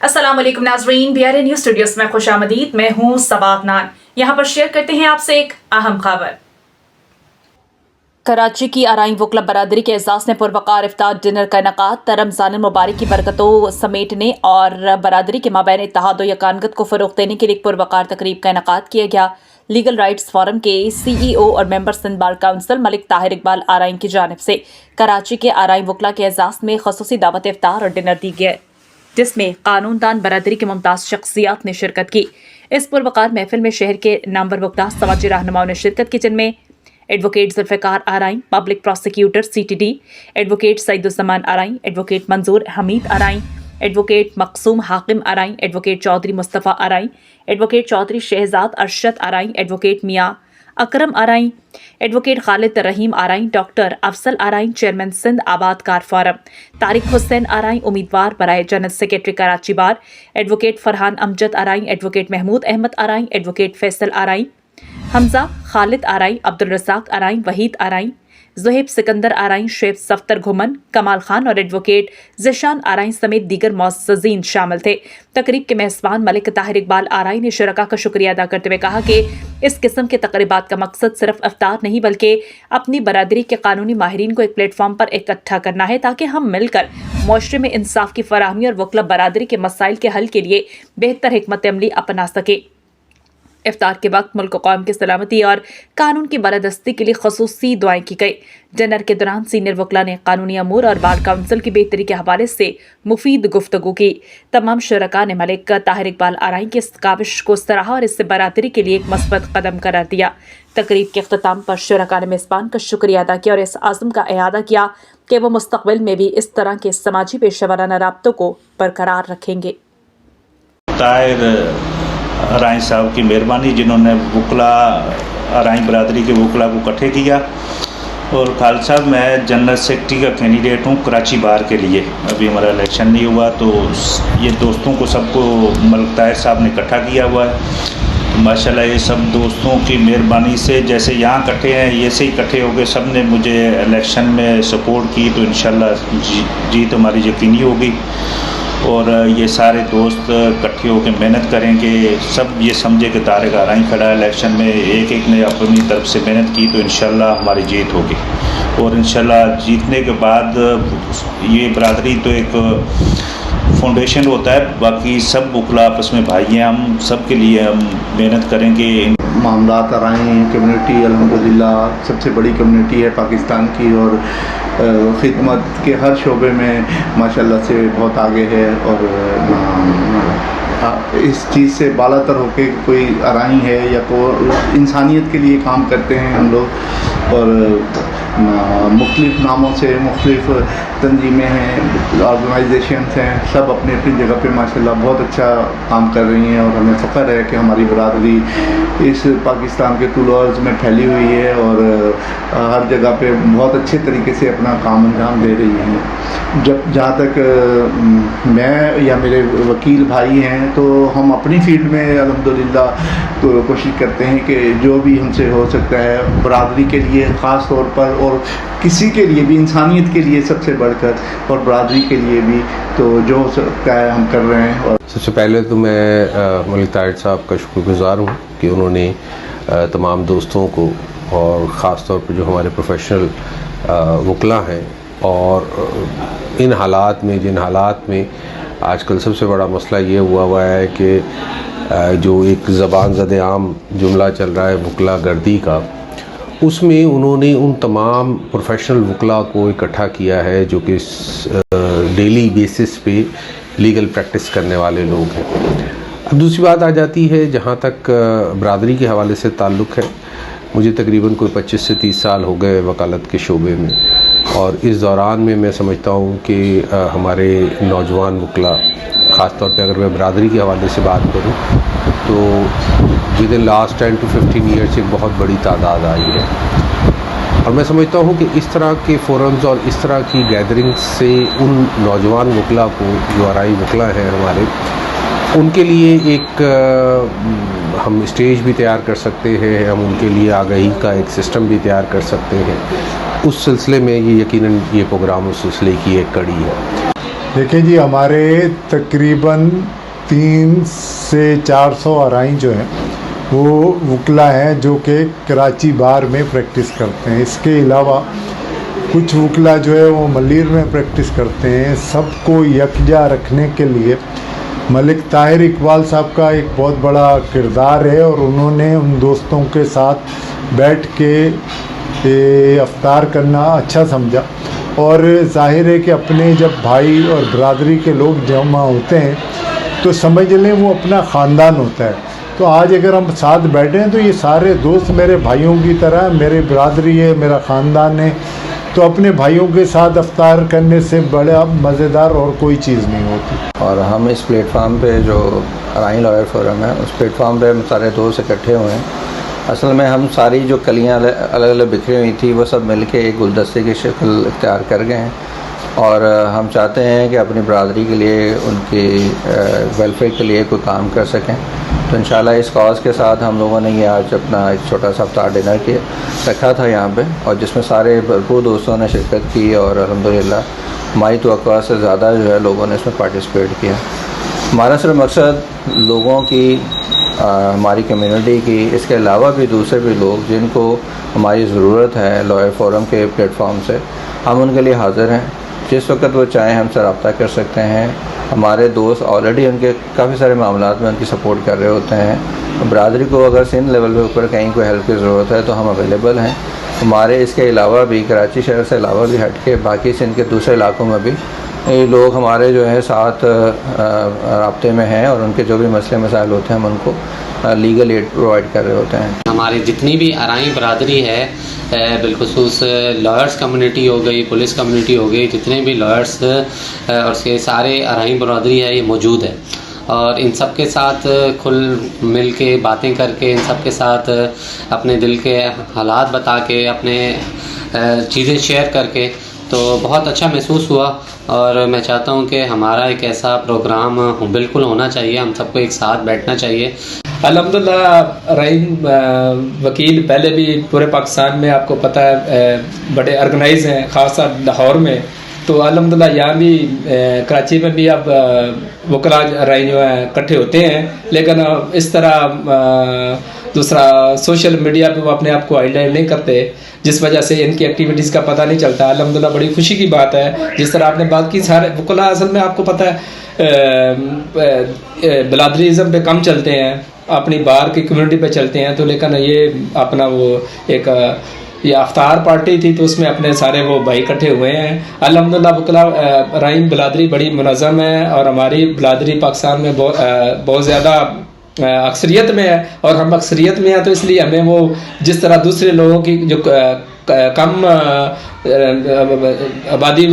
अस्सलाम वालेकुम नाज़रीन, BRA न्यूज़ स्टूडियोज में खुशामदीद। मैं हूँ सबात नान। यहाँ पर शेयर करते हैं आपसे एक अहम खबर। कराची की आराई वकला बरादरी के एजाज़ ने पुरवकार इफ्तार डिनर का इनकाद रमज़ान मुबारक की बरकतों समेटने और बरादरी के माबैन इत्तेहाद व यकानगत को फ़रोग़ देने के लिए एक पुरवकार तकरीब का इनकाद किया गया। लीगल राइट्स फोरम के CEO और member Sindh bar council Malik Tahir Iqbal Arain की जानिब से कराची के आराई वकला के एजाज़ में ख़ुसूसी दावत इफ्तार और डिनर दी गई, जिसमें कानूनदान बरादरी की मुमताज़ शख्सियात ने शिरकत की। इस पुरवकार महफिल में शहर के नामवर वक्ता समाजी रहनुमाओं ने शिरकत की, जिनमें advocate Zulfiqar Arain, public prosecutor CTD, advocate Saeeduzzaman Arain, advocate Manzoor Hameed Arain, advocate Maqsoom Hakim Arain, advocate Chaudhry Mustafa Arain, advocate Chaudhry Shahzad Arshad Arain, advocate Mian Akram Arain, advocate Khalid Rahim Arain, doctor Afzal Arain, chairman Sindh Abadkar forum, Tariq Hussain Arain, उम्मीदवार बराए general secretary Karachi bar, advocate Farhan Amjad Arain, advocate Mahmood Ahmed Arain, advocate Faisal Arain, Hamza Khalid Arain, Abdul Razzaq आराई, Waheed आराई, Zuhaib Sikandar आराई, Sheikh Safdar घुमन, कमाल खान और एडवोकेट ज़िशान आराई समेत दीगर मुअज़्ज़ज़ीन शामिल थे। तकरीब के मेज़बान मलिक ताहिर इकबाल आराई ने शुरका का शुक्रिया अदा करते हुए कहा कि इस किस्म के तकरीबात का मकसद सिर्फ इफ्तार नहीं बल्कि अपनी बरादरी के कानूनी माहिरीन को एक प्लेटफॉर्म पर इकट्ठा करना है, ताकि हम मिलकर मुआशरे में इंसाफ की फराहमी और वकला बरादरी के मसाइल के हल के लिए बेहतर हिकमत अमली अपना सके। इफ्तार के वक्त मुल्क कौम की सलामती और कानून की बालादस्ती के लिए खसूसी दुआएं की गई। डिनर के दौरान सीनियर वकला ने कानूनी अमूर और बार काउंसिल की बेहतरी के हवाले से मुफीद गुफ्तगू की। तमाम शुरका ने मलिक ताहिर इकबाल आराई की इस काविश को सराहा और इससे बरादरी के लिए एक मस्बत कदम करार दिया। तकरीब के अख्ताम पर शुरका ने मेज़बान का शुक्रिया अदा किया और इस आज़म का इआदा किया कि वो मुस्तक़बिल में भी इस तरह के समाजी पेशेवराना राब्तों को बरकरार रखेंगे। आराई साहब की मेहरबानी, जिन्होंने वकला आराई बरादरी के वकला को इकट्ठे किया। और खालसा मैं जनरल सेक्रेटरी का कैंडिडेट हूँ कराची बार के लिए। अभी हमारा इलेक्शन नहीं हुआ तो ये दोस्तों को सबको मलिक ताहिर साहब ने इकट्ठा किया हुआ है। माशाल्लाह ये सब दोस्तों की मेहरबानी से जैसे यहाँ इकट्ठे हैं ये से इकट्ठे हो गए। सब ने मुझे इलेक्शन में सपोर्ट की, तो इंशाल्लाह जीत हमारी यकीनी होगी। और ये सारे दोस्त इकट्ठे होकर मेहनत करेंगे। सब ये समझे कि तारिक आराई खड़ा है इलेक्शन में, एक एक ने अपनी तरफ से मेहनत की, तो इंशाल्लाह हमारी जीत होगी। और इंशाल्लाह जीतने के बाद ये बरादरी तो एक फाउंडेशन होता है, बाकी सब वकला आपस में भाई हैं। हम सब के लिए हम मेहनत करेंगे। मामलात आराई कम्युनिटी अल्हम्दुलिल्लाह सबसे बड़ी कम्युनिटी है पाकिस्तान की और ख़िदमत के हर शोबे में माशाल्लाह से बहुत आगे है। और इस चीज़ से बालातर होके कोई आराई है या तो इंसानियत के लिए काम करते हैं हम लोग। और मुख्तलिफ़ नामों से मुख्तलिफ़ तंजीमें हैं, ऑर्गेनाइजेशंस हैं, सब अपनी अपनी जगह पे माशाल्लाह बहुत अच्छा काम कर रही हैं। और हमें फ़ख्र है कि हमारी बरादरी इस पाकिस्तान के तूल अर्ज़ में फैली हुई है और हर जगह पे बहुत अच्छे तरीके से अपना काम अंजाम दे रही हैं। जहाँ तक मैं या मेरे वकील भाई हैं तो हम अपनी फील्ड में अल्हम्दुलिल्लाह तो कोशिश करते हैं कि जो भी हमसे हो सकता है बरादरी के लिए ख़ास तौर पर और किसी के लिए भी इंसानियत के लिए सबसे बढ़कर और बरादरी के लिए भी तो जो हो सकता है हम कर रहे हैं। और सबसे पहले तो मैं मलिक ताहिर साहब का शुक्रगुज़ार हूँ कि उन्होंने तमाम दोस्तों को और ख़ास तौर पर जो हमारे प्रोफेशनल वकला हैं और इन हालात में जिन हालात में आजकल सबसे बड़ा मसला ये हुआ है कि जो एक ज़बान ज़द आम जुमला चल रहा है वकला गर्दी का, उसमें उन्होंने उन तमाम प्रोफेशनल वकला को इकट्ठा किया है जो कि डेली बेसिस पे लीगल प्रैक्टिस करने वाले लोग हैं। अब दूसरी बात आ जाती है जहाँ तक बरादरी के हवाले से ताल्लुक़ है, मुझे तकरीबन कोई 25 से 30 साल हो गए वकालत के शोबे में। और इस दौरान में मैं समझता हूँ कि हमारे नौजवान वकला ख़ास तौर पे अगर मैं बरादरी के हवाले से बात करूँ तो with in last 10 to 15 years एक बहुत बड़ी तादाद आई है। और मैं समझता हूँ कि इस तरह के फोरम्स और इस तरह की गैदरिंग्स से उन नौजवान वकला को जो आराई वकला हैं हमारे, उनके लिए एक हम स्टेज भी तैयार कर सकते हैं, हम उनके लिए आगाही का एक सिस्टम भी तैयार कर सकते हैं। उस सिलसिले में ये यकीनन ये प्रोग्राम उस सिलसिले की एक कड़ी है। देखिए जी, हमारे तकरीबन 300 से 400 आराइन जो हैं वो वकला हैं जो कि कराची बार में प्रैक्टिस करते हैं। इसके अलावा कुछ वकला जो है वो मलीर में प्रैक्टिस करते हैं। सबको यकजा रखने के लिए मलिक ताहिर इकबाल साहब का एक बहुत बड़ा किरदार है और उन्होंने उन दोस्तों के साथ बैठ के अफ्तार करना अच्छा समझा। और जाहिर है कि अपने जब भाई और बरादरी के लोग जमा होते हैं तो समझ लें वो अपना ख़ानदान होता है। तो आज अगर हम साथ बैठे हैं तो ये सारे दोस्त मेरे भाइयों की तरह, मेरे बरादरी है, मेरा ख़ानदान है। तो अपने भाइयों के साथ अफ्तार करने से बड़ा मज़ेदार और कोई चीज़ नहीं होती। और हम इस प्लेटफार्म पे जो अराइन लॉयर फोरम है उस प्लेटफार्म पे हम सारे दोस्त इकट्ठे हुए हैं। असल में हम सारी जो कलियां अलग अलग बिखरी हुई थी वो सब मिलके एक गुलदस्ते की शक्ल इख्तियार कर गए हैं और हम चाहते हैं कि अपनी बरादरी के लिए, उनकी वेलफेयर के लिए कोई काम कर सकें। तो इंशाल्लाह इस कॉज़ के साथ हम लोगों ने ये आज अपना एक छोटा सा अफ्तार डिनर किया रखा था यहाँ पे, और जिसमें सारे भरपूर दोस्तों ने शिरकत की और अल्हम्दुलिल्लाह हमारी तवक्कुआ से ज़्यादा जो है लोगों ने इसमें पार्टिसिपेट किया। हमारा सिर्फ मकसद लोगों की, हमारी कम्युनिटी की, इसके अलावा भी दूसरे भी लोग जिनको हमारी ज़रूरत है लॉयर फोरम के प्लेटफॉर्म से, हम उनके लिए हाज़िर हैं। जिस वक्त वो चाहें हमसे रब्ता कर सकते हैं। हमारे दोस्त ऑलरेडी उनके काफ़ी सारे मामलात में उनकी सपोर्ट कर रहे होते हैं। बरादरी को अगर सिंध लेवल पे ऊपर कहीं कोई हेल्प की ज़रूरत है तो हम अवेलेबल हैं। हमारे इसके अलावा भी कराची शहर से अलावा भी हट के बाकी सिंध के दूसरे इलाकों में भी ये लोग हमारे जो है साथ राब्ते में हैं और उनके जो भी मसले मसाइल होते हैं हम उनको लीगल एड प्रोवाइड कर रहे होते हैं। हमारी जितनी भी अराइन बरादरी है, बिलखुसूस लॉयर्स कम्युनिटी हो गई, पुलिस कम्युनिटी हो गई, जितने भी लॉयर्स और उसके सारे अराइन बरादरी है ये मौजूद है और इन सब के साथ खुल मिल के बातें करके, इन सब के साथ अपने दिल के हालात बता के, अपने चीज़ें शेयर करके तो बहुत अच्छा महसूस हुआ। और मैं चाहता हूं कि हमारा एक ऐसा प्रोग्राम बिल्कुल होना चाहिए, हम सबको एक साथ बैठना चाहिए। अल्हम्दुलिल्लाह अराइन वकील पहले भी पूरे पाकिस्तान में आपको पता है बड़े ऑर्गेनाइज हैं, ख़ासा लाहौर में। तो अल्हम्दुलिल्लाह यहाँ भी कराची में भी अब वकला अराइन जो है इकट्ठे होते हैं, लेकिन इस तरह दूसरा सोशल मीडिया पे वो अपने आप को हाईलाइट नहीं करते, जिस वजह से इनकी एक्टिविटीज़ का पता नहीं चलता। अल्हम्दुलिल्लाह बड़ी खुशी की बात है। जिस तरह आपने बात की, सारे वकला असल में आपको पता है बिलादरीज़म पे कम चलते हैं, अपनी बार की कम्युनिटी पे चलते हैं। तो लेकिन ये अपना वो एक ये अफ्तार पार्टी थी तो उसमें अपने सारे वो भाई इकट्ठे हुए हैं। अल्हम्दुलिल्लाह वकला अराइन बिलादरी बड़ी मुनज़्ज़म है और हमारी बिलादरी पाकिस्तान में बहुत ज़्यादा अक्सरियत में है और हम अक्सरियत में हैं तो इसलिए हमें वो जिस तरह दूसरे लोगों की जो कम आबादी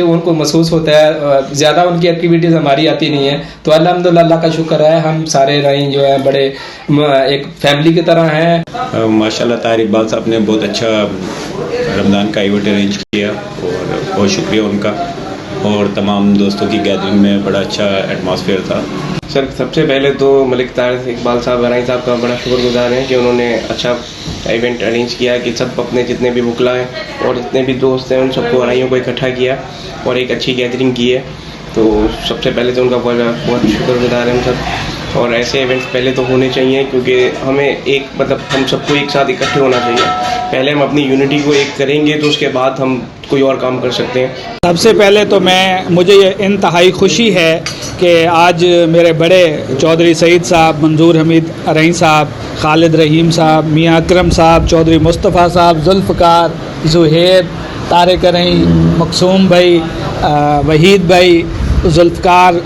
उनको महसूस होता है, ज़्यादा उनकी एक्टिविटीज़ हमारी आती नहीं है। तो अल्हम्दुलिल्लाह अल्लाह का शुक्र है, हम सारे राइन जो है बड़े एक फैमिली की तरह हैं। माशाल्लाह ताहिर इकबाल साहब ने बहुत अच्छा रमज़ान का इवेंट अरेंज किया और बहुत शुक्रिया उनका, और तमाम दोस्तों की गैदरिंग में बड़ा अच्छा एटमॉस्फेयर था। सर सबसे पहले तो मलिक ताहिर इकबाल साहब अराइन साहब का बड़ा शुक्रगुजार है कि उन्होंने अच्छा इवेंट अरेंज किया कि सब अपने जितने भी वकला हैं और जितने भी दोस्त हैं उन सबको अराइयों को इकट्ठा किया और एक अच्छी गैदरिंग की है। तो सबसे पहले तो उनका बहुत शुक्रगुजार है हम सब। और ऐसे इवेंट्स पहले तो होने चाहिए क्योंकि हमें एक हम सबको एक साथ इकट्ठे होना चाहिए। पहले हम अपनी यूनिटी को एक करेंगे तो उसके बाद हम कोई और काम कर सकते हैं। सबसे पहले तो मुझे ये इंतहाई खुशी है कि आज मेरे बड़े चौधरी सईद साहब, मंजूर हमीद अराइन साहब, खालिद रहीम साहब, मियाँ अकरम साहब, चौधरी मुस्तफ़ा साहब, जुल्फ़कार, ज़ुहैब, तारिक अराइन, मकसूम भाई, वहीद भाई, जुल्फ़कार,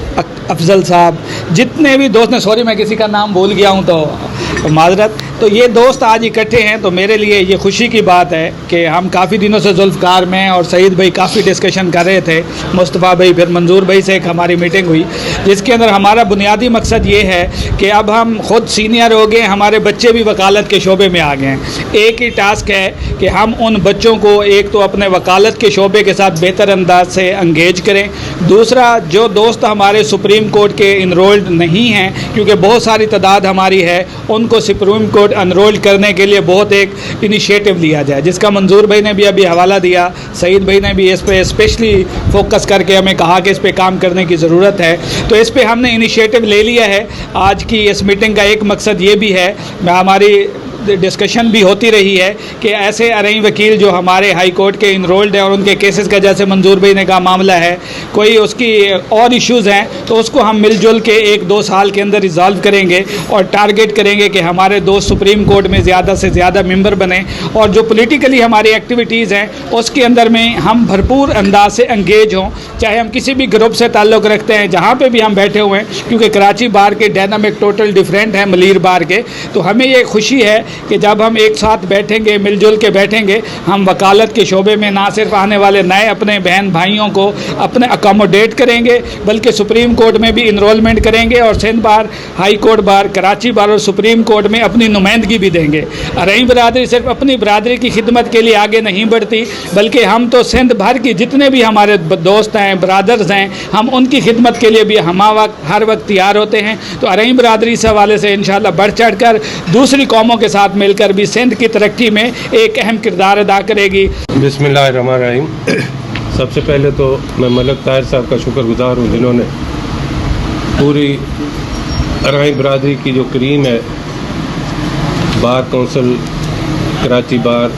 अफजल साहब, जितने भी दोस्त हैं, सॉरी मैं किसी का नाम भूल गया हूँ तो माजरत। तो ये दोस्त आज इकट्ठे हैं तो मेरे लिए ये खुशी की बात है कि हम काफ़ी दिनों से जुल्फ़कार में और सईद भाई काफ़ी डिस्कशन कर रहे थे, मुस्तफ़ा भाई, फिर मंजूर भाई से एक हमारी मीटिंग हुई जिसके अंदर हमारा बुनियादी मकसद ये है कि अब हम ख़ुद सीनियर हो गए, हमारे बच्चे भी वकालत के शोबे में आ गए हैं। एक ही टास्क है कि हम उन बच्चों को एक तो अपने वकालत के शोबे के साथ बेहतर अंदाज से इंगेज करें, दूसरा जो दोस्त हमारे सुप्रीम कोर्ट के इनरोल्ड नहीं हैं, क्योंकि बहुत सारी तादाद हमारी है, उनको सुप्रीम कोर्ट अनरोल्ड करने के लिए बहुत एक इनिशिएटिव लिया जाए, जिसका मंजूर भाई ने भी अभी हवाला दिया, सईद भाई ने भी इस पे स्पेशली फोकस करके हमें कहा कि इस पे काम करने की ज़रूरत है। तो इस पे हमने इनिशिएटिव ले लिया है। आज की इस मीटिंग का एक मकसद ये भी है, हमारी डिस्कशन भी होती रही है कि ऐसे अरई वकील जो हमारे हाई कोर्ट के इनरोल्ड हैं और उनके केसेस का जैसे मंजूर भाई ने कहा मामला है, कोई उसकी और इश्यूज़ हैं, तो उसको हम मिलजुल के 1-2 साल के अंदर रिजॉल्व करेंगे और टारगेट करेंगे कि हमारे दोस्त सुप्रीम कोर्ट में ज़्यादा से ज़्यादा मेंबर बने और जो पॉलिटिकली हमारी एक्टिविटीज़ हैं उसके अंदर में हम भरपूर अंदाज से एंगेज हों, चाहे हम किसी भी ग्रुप से ताल्लुक़ रखते हैं, जहाँ पर भी हम बैठे हुए हैं, क्योंकि कराची बार के डायनामिक टोटल डिफरेंट है मलीर बार के। तो हमें ये खुशी है कि जब हम एक साथ बैठेंगे, मिलजुल के बैठेंगे, हम वकालत के शोबे में ना सिर्फ आने वाले नए अपने बहन भाइयों को अपने अकोमोडेट करेंगे, बल्कि सुप्रीम कोर्ट में भी इनरोलमेंट करेंगे और सिंध बार, हाई कोर्ट बार, कराची बार और सुप्रीम कोर्ट में अपनी नुमाइंदगी भी देंगे। अरई बरादरी सिर्फ अपनी बरादरी की खिदमत के लिए आगे नहीं बढ़ती, बल्कि हम तो सिंध भर की जितने भी हमारे दोस्त हैं, ब्रादर्स हैं, हम उनकी खिदमत के लिए भी हर वक्त तैयार होते हैं। तो अरई बरादरी इस हवाले से इंशाल्लाह बढ़ चढ़ कर दूसरी कौमों के साथ मिलकर भी सिंध की तरक्की में एक अहम किरदार अदा करेगी। बिस्मिल्लाहिर्रहमानिर्रहीम। सबसे पहले तो मैं मलिक ताहिर साहब का शुक्रगुजार हूँ, जिन्होंने पूरी अरई बरादरी की जो क्रीम है, बार कौंसिल कराची बार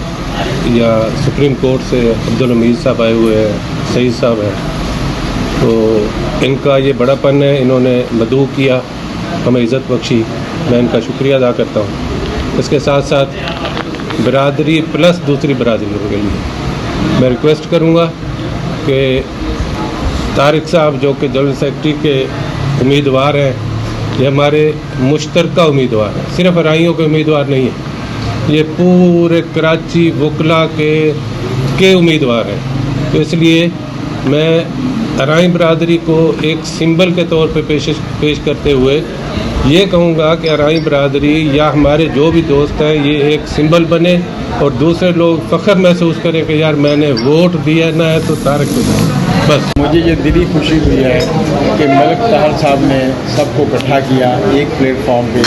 या सुप्रीम कोर्ट से अब्दुल हमीद साहब आए हुए हैं, सईद साहब हैं, तो इनका ये बड़ापन है, इन्होंने मदऊ किया, हमें इज़्ज़त बख्शी, मैं इनका शुक्रिया अदा करता हूँ। इसके साथ साथ बरादरी प्लस दूसरी बरादरियों के लिए मैं रिक्वेस्ट करूँगा कि तारिक साहब जो कि जनरल सेक्रेटरी के उम्मीदवार हैं, ये हमारे मुश्तरका उम्मीदवार हैं, सिर्फ अराइयों के उम्मीदवार नहीं हैं, ये पूरे कराची वकला के उम्मीदवार हैं। तो इसलिए मैं अराई बरादरी को एक सिंबल के तौर पे पेश करते हुए ये कहूँगा कि अराई बरादरी या हमारे जो भी दोस्त हैं, ये एक सिंबल बने और दूसरे लोग फ़ख्र महसूस करें कि यार मैंने वोट दिया ना है तो तारिक को दिया। बस मुझे ये दिली खुशी हुई है कि मलिक ताहिर साहब ने सबको इकट्ठा किया एक प्लेटफॉर्म पे,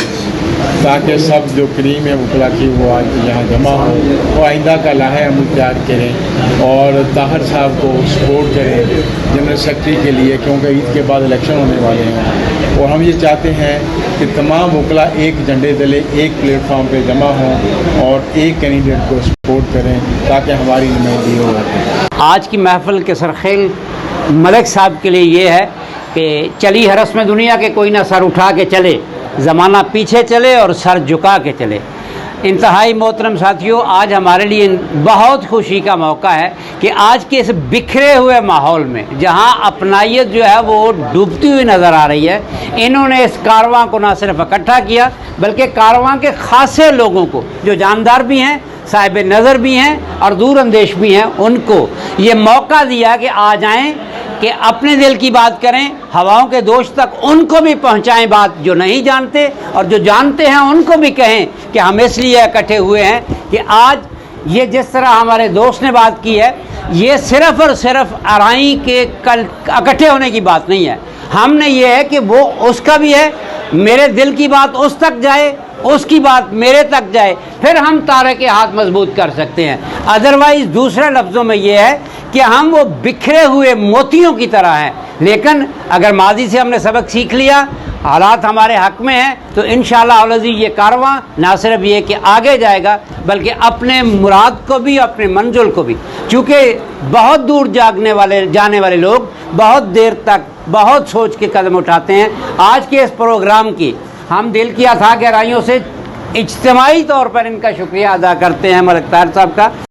ताकि सब जो क्रीम है वकला की वो आज यहाँ जमा हो, वो आइंदा का लाहे अमल तैयार करें और ताहिर साहब को सपोर्ट करें जनरल सेक्रेटरी के लिए, क्योंकि ईद के बाद इलेक्शन होने वाले हैं। और हम ये चाहते हैं कि तमाम वकला एक झंडे तले एक प्लेटफॉर्म पे जमा हों और एक कैंडिडेट को सपोर्ट करें ताकि हमारी नुमाइंदगी हो। आज की महफिल के सरखेल मलिक साहब के लिए ये है कि चली हरस में दुनिया के कोई ना सर उठा के चले, ज़माना पीछे चले और सर झुका के चले। इंतहाई मोहतरम साथियों, आज हमारे लिए बहुत खुशी का मौका है कि आज के इस बिखरे हुए माहौल में जहां अपनाइयत जो है वो डूबती हुई नज़र आ रही है, इन्होंने इस कारवां को ना सिर्फ इकट्ठा किया बल्कि कारवां के खासे लोगों को जो जानदार भी हैं, साहिब नज़र भी हैं और दूर अंदेश भी हैं, उनको ये मौका दिया कि आ जाएं, कि अपने दिल की बात करें, हवाओं के दोष तक उनको भी पहुंचाएं बात जो नहीं जानते, और जो जानते हैं उनको भी कहें कि हम इसलिए इकट्ठे हुए हैं कि आज ये जिस तरह हमारे दोस्त ने बात की है, ये सिर्फ़ और सिर्फ अराई के कल इकट्ठे होने की बात नहीं है। हमने ये है कि वो उसका भी है, मेरे दिल की बात उस तक जाए, उसकी बात मेरे तक जाए, फिर हम तारे के हाथ मजबूत कर सकते हैं। अदरवाइज़ दूसरे लफ्ज़ों में ये है कि हम वो बिखरे हुए मोतियों की तरह हैं। लेकिन अगर माजी से हमने सबक सीख लिया, हालात हमारे हक में हैं, तो इंशाअल्लाह अज़ीज़ ये कारवां ना सिर्फ ये कि आगे जाएगा बल्कि अपने मुराद को भी, अपने मंजिल को भी, चूँकि बहुत दूर जाने वाले लोग बहुत देर तक बहुत सोच के कदम उठाते हैं। आज के इस प्रोग्राम की हम दिल किया था गहराइयों से इज्तिमाई तौर पर इनका शुक्रिया अदा करते हैं मलिक ताहिर साहब का।